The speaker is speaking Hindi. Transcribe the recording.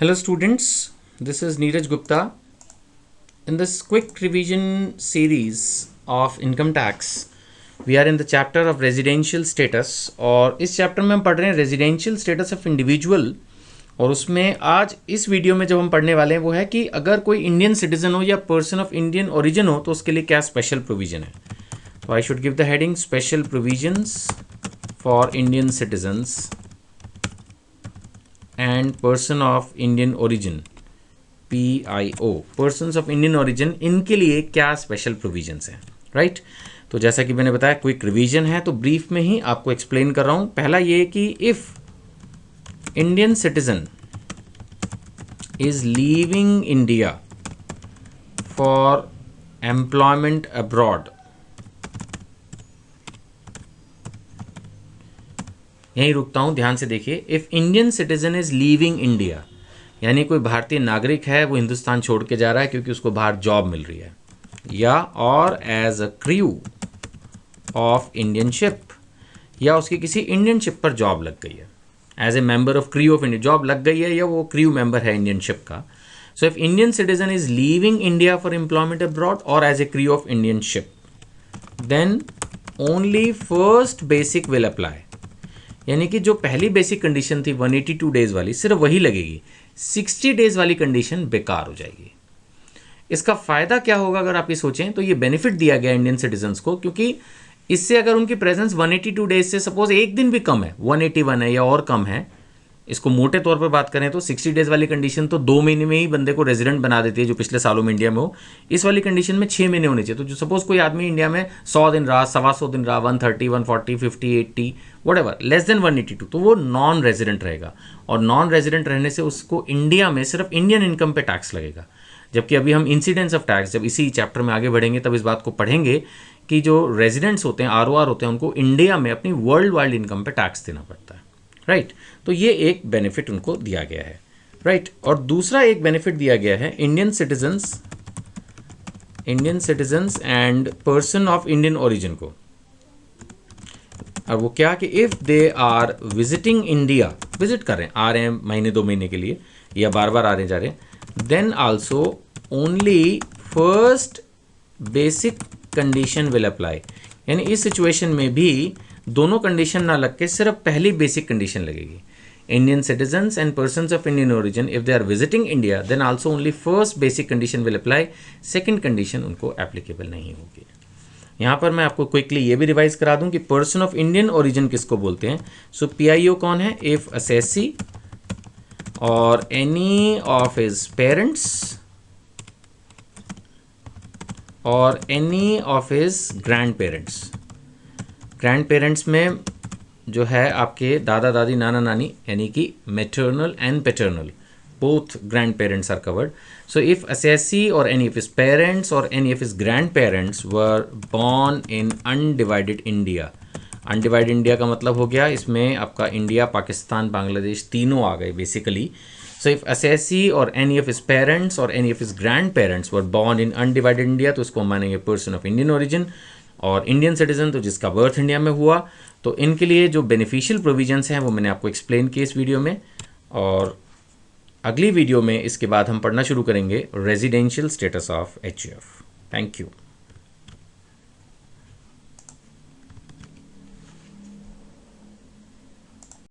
Hello students, this is Neeraj Gupta. In this quick revision series of income tax, we are in the chapter of residential status और इस चैप्टर में हम पढ़ रहे हैं रेजिडेंशियल स्टेटस ऑफ इंडिविजुअल। और उसमें आज इस वीडियो में जब हम पढ़ने वाले हैं वो है कि अगर कोई इंडियन सिटीजन हो या पर्सन ऑफ इंडियन ओरिजिन हो तो उसके लिए क्या स्पेशल प्रोविजन है। तो I should give the heading special provisions for Indian citizens and person of Indian origin PIO, persons of Indian origin, इनके लिए क्या स्पेशल प्रोविजंस हैं, राइट। तो जैसा कि मैंने बताया क्विक रिवीजन है, तो ब्रीफ में ही आपको एक्सप्लेन कर रहा हूं। पहला ये कि if Indian citizen is leaving India for employment abroad, यहीं रुकता हूं, ध्यान से देखिए। If Indian citizen is leaving India, यानी कोई भारतीय नागरिक है वो हिंदुस्तान छोड़ के जा रहा है क्योंकि उसको बाहर जॉब मिल रही है, या और as a crew of Indian ship, या उसकी किसी इंडियन शिप पर जॉब लग गई है, as a member of crew of India job लग गई है, या वो क्रू मेंबर है इंडियन शिप का। So if Indian citizen is leaving India for employment abroad और as a crew of Indian ship, then only first basic will apply, यानी कि जो पहली बेसिक कंडीशन थी 182 डेज वाली सिर्फ वही लगेगी, 60 डेज वाली कंडीशन बेकार हो जाएगी। इसका फ़ायदा क्या होगा अगर आप ये सोचें तो ये बेनिफिट दिया गया इंडियन सिटीजन्स को, क्योंकि इससे अगर उनकी प्रेजेंस 182 डेज से सपोज एक दिन भी कम है, 181 है या और कम है, इसको मोटे तौर पर बात करें तो 60 डेज वाली कंडीशन तो 2 महीने में ही बंदे को रेजिडेंट बना देती है जो पिछले सालों में इंडिया में हो। इस वाली कंडीशन में 6 महीने होने चाहिए। तो जो सपोज कोई आदमी इंडिया में 100 दिन रहा, 125 दिन रहा, 130, 140, 50, 80 व्हाटएवर, लेस देन 182, तो वो नॉन रेजिडेंट रहेगा। और नॉन रेजिडेंट रहने से उसको इंडिया में सिर्फ इंडियन इनकम पे टैक्स लगेगा। जबकि अभी हम इंसिडेंस ऑफ टैक्स, जब इसी चैप्टर में आगे बढ़ेंगे तब इस बात को पढ़ेंगे कि जो रेजिडेंट्स होते हैं, ROR होते हैं, उनको इंडिया में अपनी वर्ल्ड वाइड इनकम पे टैक्स देना पड़ता है, राइट। तो ये एक बेनिफिट उनको दिया गया है, राइट। और दूसरा एक बेनिफिट दिया गया है Indian citizens and person of Indian origin को। और वो क्या कि if they are visiting India, visit कर रहे हैं, आ रहे हैं महीने 2 महीने के लिए या बार बार आ रहे जा रहे हैं, then also only first basic condition will apply, यानी इस सिचुएशन में भी दोनों कंडीशन ना लग के सिर्फ पहली बेसिक कंडीशन लगेगी। Indian citizens and persons of Indian origin if they are visiting India then also only first basic condition will apply, second condition उनको एप्लीकेबल नहीं होगी। यहाँ पर मैं आपको क्विकली ये भी रिवाइज करा दूं कि पर्सन ऑफ इंडियन ओरिजिन किसको बोलते हैं। सो PIO कौन है? इफ असेसी और एनी ऑफ हिज पेरेंट्स और any of his grand parents. Grand parents में जो है आपके दादा दादी नाना नानी, यानी कि maternal and paternal, both grandparents are covered. So if assessee or any of his parents or any of his grandparents were born in undivided India, undivided India का मतलब हो गया इसमें आपका इंडिया, पाकिस्तान, बांग्लादेश तीनों आ गए basically. So if assessee or any of his parents or any of his grandparents were born in undivided India, तो इसको हम मानेंगे पर्सन ऑफ इंडियन ओरिजिन। और इंडियन सिटीजन तो जिसका बर्थ इंडिया में हुआ, तो इनके लिए जो बेनिफिशियल प्रोविजंस हैं वो मैंने आपको एक्सप्लेन किए इस वीडियो में। और अगली वीडियो में इसके बाद हम पढ़ना शुरू करेंगे residential status of HUF। Thank you.